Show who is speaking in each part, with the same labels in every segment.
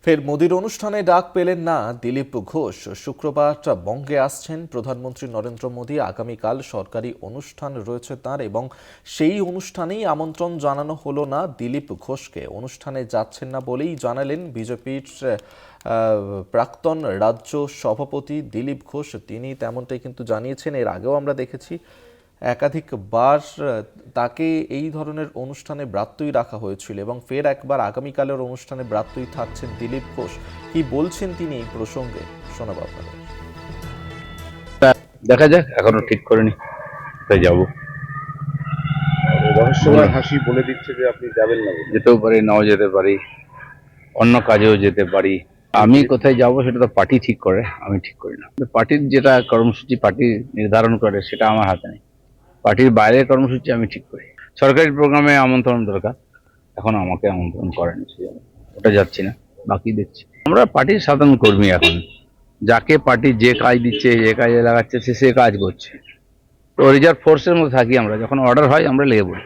Speaker 1: ফের মোদির অনুষ্ঠানে ডাক পেলেন না দিলীপ ঘোষ। শুক্রবার বঙ্গে আসছেন প্রধানমন্ত্রী নরেন্দ্র মোদী। আগামীকাল সরকারি অনুষ্ঠান রয়েছে তার, এবং সেই অনুষ্ঠানেই আমন্ত্রণ জানানো হলো না দিলীপ ঘোষকে। অনুষ্ঠানে যাচ্ছেন না বলেই জানালেন বিজেপির প্রাক্তন রাজ্য সভাপতি দিলীপ ঘোষ। তিনি তেমনটাই কিন্তু জানিয়েছেন। এর আগেও আমরা দেখেছি একাধিকবার তাকে এই ধরনের অনুষ্ঠানে ব্রাত্যই রাখা হয়েছিল, এবং ফের একবার আগামীকালের অনুষ্ঠানে ব্রাত্যই থাকছেন দিলীপ ঘোষ। কি বলছেন তিনি এই প্রসঙ্গে শোনাবো আপনাদের।
Speaker 2: দেখা যাক, এখনো ঠিক করিনি কোথায় যাবো।
Speaker 3: রহস্যময় হাসি বলে দিচ্ছে যে আপনি যাবেন না বলে।
Speaker 2: যেতেও পারি, নাও যেতে পারি, অন্য কাজেও যেতে পারি। আমি কোথায় যাব সেটা তো পার্টি ঠিক করে, আমি ঠিক করি না। পার্টির যেটা কর্মসূচি পার্টি নির্ধারণ করে সেটা আমার হাতে নেই। পার্টির বাইরের কর্মসূচি আমি ঠিক করি। সরকারি প্রোগ্রামে আমন্ত্রণ দরকার, এখন আমাকে আমন্ত্রণ করেনি, সেজন্য ওটা যাচ্ছি না। বাকি দেখছি। আমরা পার্টির সাধারণ কর্মী এখন। যাকে পার্টি যে কাজ দিচ্ছে, যে কাজে লাগাচ্ছে, সে কাজ করছে। তো রিজার্ভ ফোর্সের মধ্যে থাকি আমরা, যখন অর্ডার হয় আমরা লেগে পড়ি।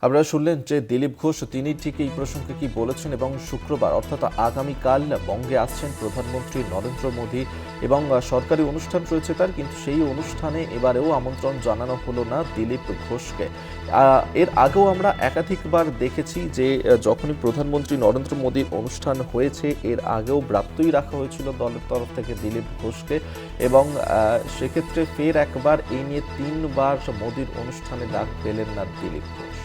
Speaker 1: আপনারা শুনলেন যে দিলীপ ঘোষ তিনি ঠিক এই প্রসঙ্গে কি বলেছেন। এবং শুক্রবার অর্থাৎ আগামীকাল বঙ্গে আসছেন প্রধানমন্ত্রী নরেন্দ্র মোদী, এবং সরকারি অনুষ্ঠান রয়েছে তার, কিন্তু সেই অনুষ্ঠানে এবারেও আমন্ত্রণ জানানো হলো না দিলীপ ঘোষকে। এর আগেও আমরা একাধিকবার দেখেছি যে যখনই প্রধানমন্ত্রী নরেন্দ্র মোদীর অনুষ্ঠান হয়েছে, এর আগেও ব্রাত্যই রাখা হয়েছিল দলের তরফ থেকে দিলীপ ঘোষকে, এবং সেক্ষেত্রে ফের একবার এই নিয়ে 3বার মোদীর অনুষ্ঠানে ডাক পেলেন না দিলীপ ঘোষ।